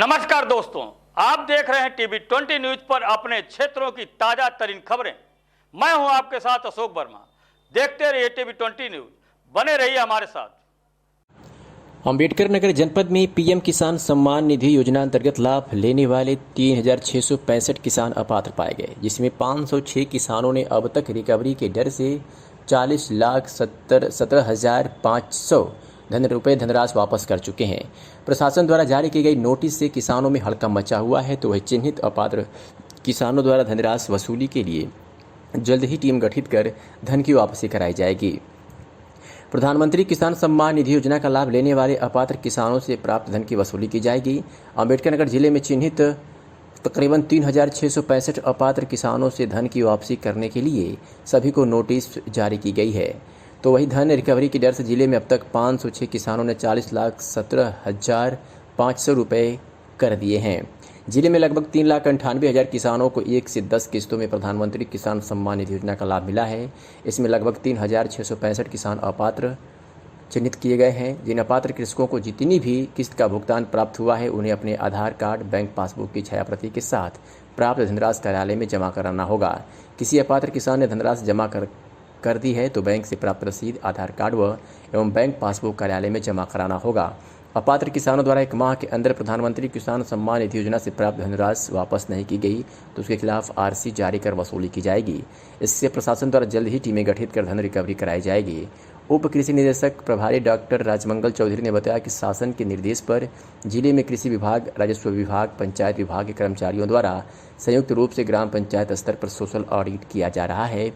नमस्कार दोस्तों, आप देख रहे हैं टीवी 20 न्यूज पर अपने क्षेत्रों की ताजा तरीन खबरें। मैं हूं आपके साथ अशोक वर्मा। देखते रहिए टीवी 20 न्यूज, बने रहिए हमारे साथ। अम्बेडकर नगर जनपद में पीएम किसान सम्मान निधि योजना अंतर्गत लाभ लेने वाले 3,665 किसान अपात्र पाए गए, जिसमें 506 किसानों ने अब तक रिकवरी के डर से 40,17,500 धनराशि वापस कर चुके हैं। प्रशासन द्वारा जारी की गई नोटिस से किसानों में हड़कंप मचा हुआ है, तो वह चिन्हित अपात्र किसानों द्वारा धनराशि वसूली के लिए जल्द ही टीम गठित कर धन की वापसी कराई जाएगी। प्रधानमंत्री किसान सम्मान निधि योजना का लाभ लेने वाले अपात्र किसानों से प्राप्त धन की वसूली की जाएगी। अम्बेडकर नगर जिले में चिन्हित तकरीबन 3,665 अपात्र किसानों से धन की वापसी करने के लिए सभी को नोटिस जारी की गई है। तो वही धन रिकवरी की दर से जिले में अब तक 506 किसानों ने 40,17,500 रुपये कर दिए हैं। जिले में लगभग 3,98,000 किसानों को 1 से 10 किस्तों में प्रधानमंत्री किसान सम्मान निधि योजना का लाभ मिला है। इसमें लगभग 3,665 किसान अपात्र चिन्हित किए गए हैं। जिन अपात्र कृषकों को जितनी भी किस्त का भुगतान प्राप्त हुआ है, उन्हें अपने आधार कार्ड, बैंक पासबुक की छायाप्रति के साथ प्राप्त धनराशि कार्यालय में जमा कराना होगा। किसी अपात्र किसान ने धनराशि जमा कर दी है तो बैंक से प्राप्त रसीद, आधार कार्ड एवं बैंक पासबुक कार्यालय में जमा कराना होगा। अपात्र किसानों द्वारा 1 माह के अंदर प्रधानमंत्री किसान सम्मान निधि योजना से प्राप्त धनराशि वापस नहीं की गई तो उसके खिलाफ आरसी जारी कर वसूली की जाएगी। इससे प्रशासन द्वारा जल्द ही टीमें गठित कर धन रिकवरी कराई जाएगी। उप कृषि निदेशक प्रभारी डॉक्टर राजमंगल चौधरी ने बताया कि शासन के निर्देश पर जिले में कृषि विभाग, राजस्व विभाग, पंचायत विभाग के कर्मचारियों द्वारा संयुक्त रूप से ग्राम पंचायत स्तर पर सोशल ऑडिट किया जा रहा है,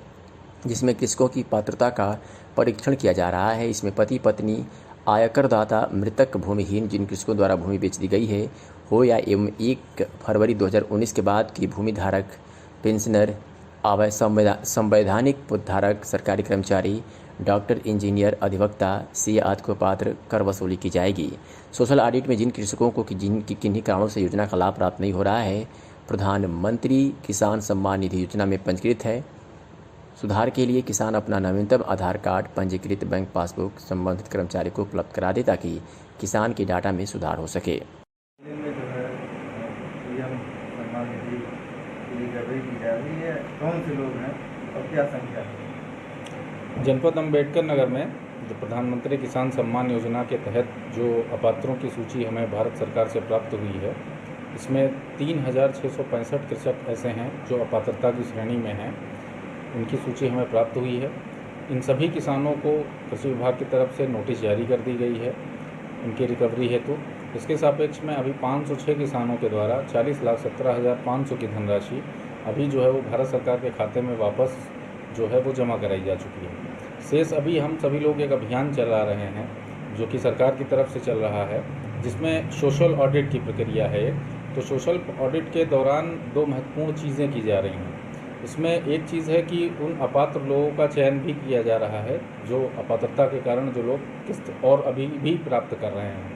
जिसमें कृषकों की पात्रता का परीक्षण किया जा रहा है। इसमें पति पत्नी, आयकरदाता, मृतक, भूमिहीन जिन कृषकों द्वारा भूमि बेच दी गई है हो या एवं 1 फरवरी 2019 के बाद की भूमि धारक, पेंशनर, अवैध संवैधानिक पदधारक, सरकारी कर्मचारी, डॉक्टर, इंजीनियर, अधिवक्ता, सीए आदि को पात्र कर वसूली की जाएगी। सोशल ऑडिट में जिन कृषकों को जिनकी किन्हीं कारणों से योजना का लाभ प्राप्त नहीं हो रहा है, प्रधानमंत्री किसान सम्मान निधि योजना में पंजीकृत है, सुधार के लिए किसान अपना नवीनतम आधार कार्ड, पंजीकृत बैंक पासबुक संबंधित कर्मचारी को उपलब्ध करा दे ताकि किसान के डाटा में सुधार हो सके। में जो है पीएम सम्मान निधि की रिकवरी की जा रही है, कौन से लोग हैं और क्या संख्या है? जनपद अम्बेडकर नगर में जो प्रधानमंत्री किसान सम्मान योजना के तहत जो अपात्रों की सूची हमें भारत सरकार से प्राप्त हुई है, इसमें 3,665 कृषक ऐसे हैं जो अपात्रता की श्रेणी में हैं। उनकी सूची हमें प्राप्त हुई है। इन सभी किसानों को कृषि विभाग की तरफ से नोटिस जारी कर दी गई है उनकी रिकवरी हेतु। इसके सापेक्ष में अभी 506 किसानों के द्वारा 40,17,500 की धनराशि अभी जो है वो भारत सरकार के खाते में वापस जो है वो जमा कराई जा चुकी है। शेष अभी हम सभी लोग एक अभियान चला रहे हैं जो कि सरकार की तरफ से चल रहा है, जिसमें सोशल ऑडिट की प्रक्रिया है। तो सोशल ऑडिट के दौरान 2 महत्वपूर्ण चीज़ें की जा रही हैं। इसमें एक चीज़ है कि उन अपात्र लोगों का चयन भी किया जा रहा है जो अपात्रता के कारण जो लोग किस्त और अभी भी प्राप्त कर रहे हैं,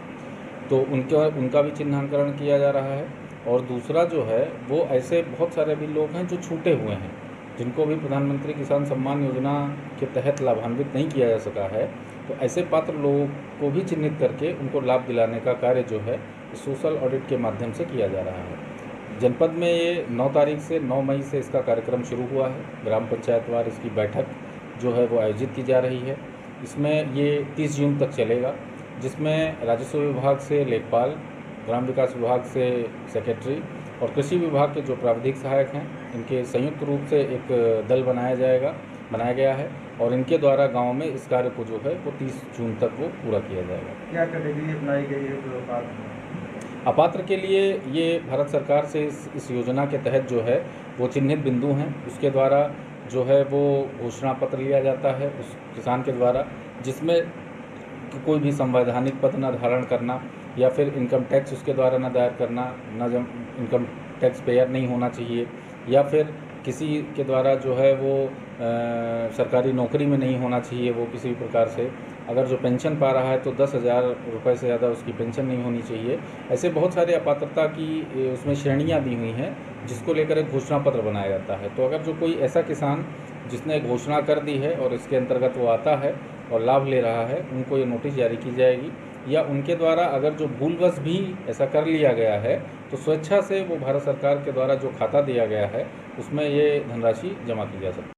तो उनका भी चिन्हांकन किया जा रहा है। और दूसरा जो है वो ऐसे बहुत सारे भी लोग हैं जो छूटे हुए हैं, जिनको भी प्रधानमंत्री किसान सम्मान योजना के तहत लाभान्वित नहीं किया जा सका है, तो ऐसे पात्र लोगों को भी चिन्हित करके उनको लाभ दिलाने का कार्य जो है सोशल ऑडिट के माध्यम से किया जा रहा है। जनपद में ये 9 तारीख से 9 मई से इसका कार्यक्रम शुरू हुआ है। ग्राम पंचायतवार इसकी बैठक जो है वो आयोजित की जा रही है। इसमें ये 30 जून तक चलेगा, जिसमें राजस्व विभाग से लेखपाल, ग्राम विकास विभाग से सेक्रेटरी और कृषि विभाग के जो प्राविधिक सहायक हैं, इनके संयुक्त रूप से एक दल बनाया गया है और इनके द्वारा गाँव में इस कार्य को जो है वो 30 जून तक वो पूरा किया जाएगा। क्या कैटेगरी अपनाई गई है जो अपात्र के लिए? ये भारत सरकार से इस योजना के तहत जो है वो चिन्हित बिंदु हैं, उसके द्वारा जो है वो घोषणा पत्र लिया जाता है उस किसान के द्वारा, जिसमें कोई भी संवैधानिक पद न धारण करना या फिर इनकम टैक्स उसके द्वारा न दायर करना, इनकम टैक्स पेयर नहीं होना चाहिए, या फिर किसी के द्वारा जो है वो सरकारी नौकरी में नहीं होना चाहिए वो किसी भी प्रकार से। अगर जो पेंशन पा रहा है तो 10,000 रुपये से ज़्यादा उसकी पेंशन नहीं होनी चाहिए। ऐसे बहुत सारे अपात्रता की उसमें श्रेणियां दी हुई हैं, जिसको लेकर एक घोषणा पत्र बनाया जाता है। तो अगर जो कोई ऐसा किसान जिसने घोषणा कर दी है और इसके अंतर्गत वो आता है और लाभ ले रहा है, उनको ये नोटिस जारी की जाएगी या उनके द्वारा अगर जो भूलवश भी ऐसा कर लिया गया है तो स्वेच्छा से वो भारत सरकार के द्वारा जो खाता दिया गया है उसमें ये धनराशि जमा की जा सकती है।